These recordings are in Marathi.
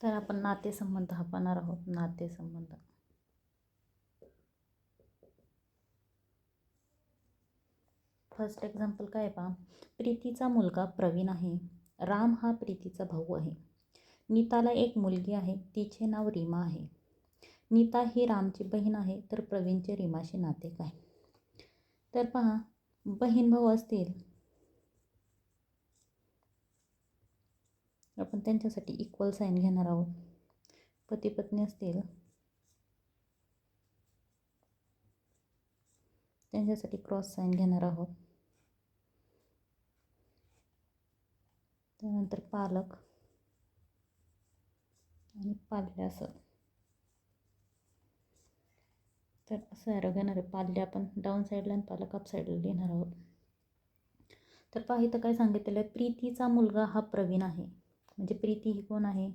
तर आपण नातेसंबंध हा पाहणार आहोत. नातेसंबंध. फर्स्ट एक्झाम्पल काय पहा. प्रीतीचा मुलगा प्रवीण आहे. राम हा प्रीतीचा भाऊ आहे. नीताला एक मुलगी आहे, तिचे नाव रीमा आहे. नीता ही रामची बहीण आहे, तर प्रवीणचे रीमाशी नाते काय? तर पहा, बहीण भाऊ असतील आपण त्यांच्यासाठी इक्वल साईन घेणार आहोत. पती पत्नी असतील त्यांच्यासाठी क्रॉस साईन घेणार आहोत. त्यानंतर पालक आणि पाल्य असं. तर असं ॲरो घेणार आहे. पाल्य आपण डाऊन साईडला आणि पालक अप साईडला लिहिणार आहोत. तर पहा इथं काय सांगितलेलं आहे. प्रीतीचा मुलगा हा प्रवीण आहे. म्हणजे प्रीती ही कोण आहे?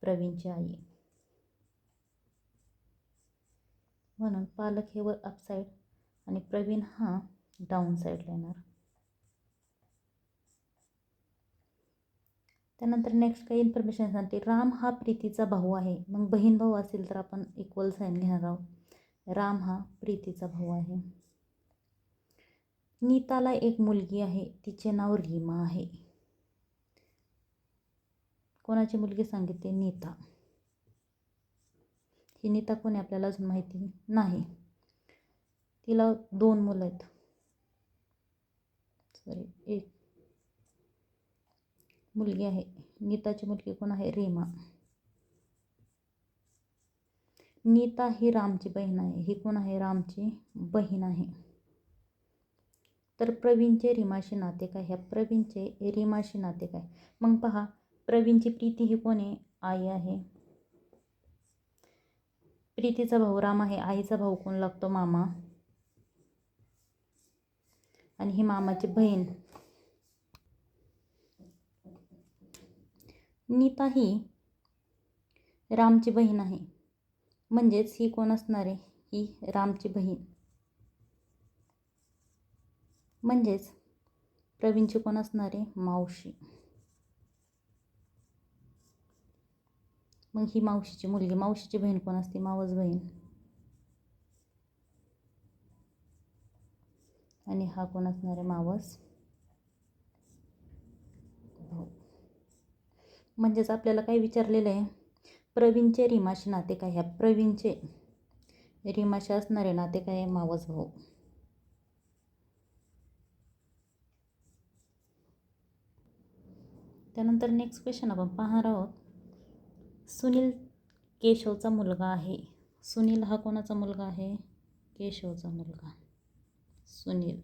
प्रवीणची आई. म्हणून पालक हे वर अप साईड आणि प्रवीण हा डाऊन साईडला येणार. त्यानंतर नेक्स्ट काही इन्फॉर्मेशन सांगते. राम हा प्रीतीचा भाऊ आहे. मग बहीण भाऊ असेल तर आपण इक्वल साईन घेणार आहोत. राम हा प्रीतीचा भाऊ आहे. नीताला एक मुलगी आहे, तिचे नाव रीमा आहे. कोणाची मुलगी सांगितली? नीता. ही नीता कोणी आपल्याला अजून माहिती नाही. तिला 2 मुलं आहेत. एक मुलगी आहे. नीताची मुलगी कोण आहे? रीमा. नीता ही रामची बहीण आहे. ही कोण आहे? रामची बहीण आहे. तर प्रवीणचे रीमाशी नाते काय? ह्या प्रवीणचे रीमाशी नाते काय? मग पहा, प्रवीणची प्रीती ही कोण आहे? आई आहे. प्रीतीचा भाऊ राम आहे. आईचा भाऊ कोण लागतो? मामा. आणि ही मामाची बहीण. नीता ही रामची बहीण आहे. म्हणजेच ही कोण असणार आहे? ही रामची बहीण. म्हणजेच प्रवीणची कोण असणार आहे? मावशी. मग ही मावशीची मुलगी. मावशीची बहीण कोण असते? मावस बहीण. आणि हा कोण असणार आहे? मावस भाऊ. म्हणजेच आपल्याला काय विचारलेलं आहे? प्रवीणचे रीमाशी नाते काय? ह्या प्रवीणचे रीमाशी असणारे नाते काय? मावस भाऊ. त्यानंतर नेक्स्ट क्वेश्चन आपण पाहणार आहोत. सुनील केशवचा मुलगा आहे. सुनील हा कोणाचा मुलगा आहे? केशवचा मुलगा. सुनील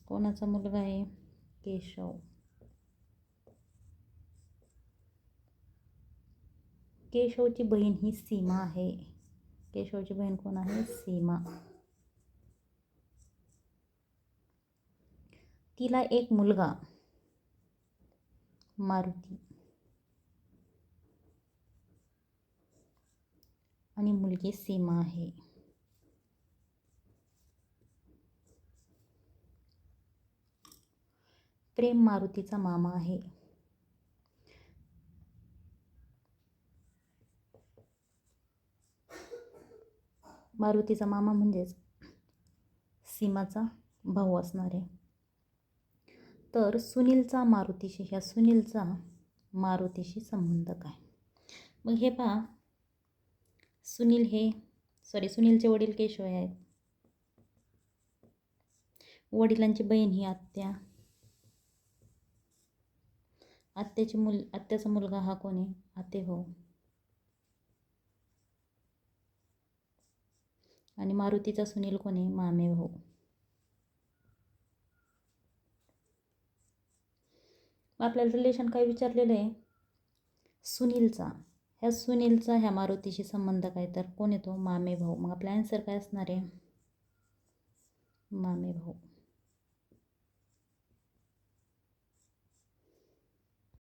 कोणाचा मुलगा आहे? केशव. केशवची बहीण ही सीमा आहे. केशवची बहीण कोण आहे? सीमा. तिला एक मुलगा मारुती आणि मुलगी सीमा आहे. प्रेम मारुतीचा मामा आहे. मारुतीचा मामा म्हणजेच सीमाचा भाऊ असणार आहे. तर सुनीलचा मारुतीशी, ह्या सुनीलचा मारुतीशी संबंध काय? मग हे पहा, सुनीलचे वडील केशव आहेत. वडिलांची बहीण ही आत्या. आत्याचा मुलगा हा कोण आहे? आतेभाऊ. आणि मारुतीचा सुनील कोण आहे? मामे भाऊ. आपल्याला रिलेशन काय विचारलेलं आहे? सुनीलचा. ह्या मारुतीशी संबंध काय? तर कोण येतो? मामे भाऊ. मग आपला आन्सर काय असणार आहे? मामे भाऊ.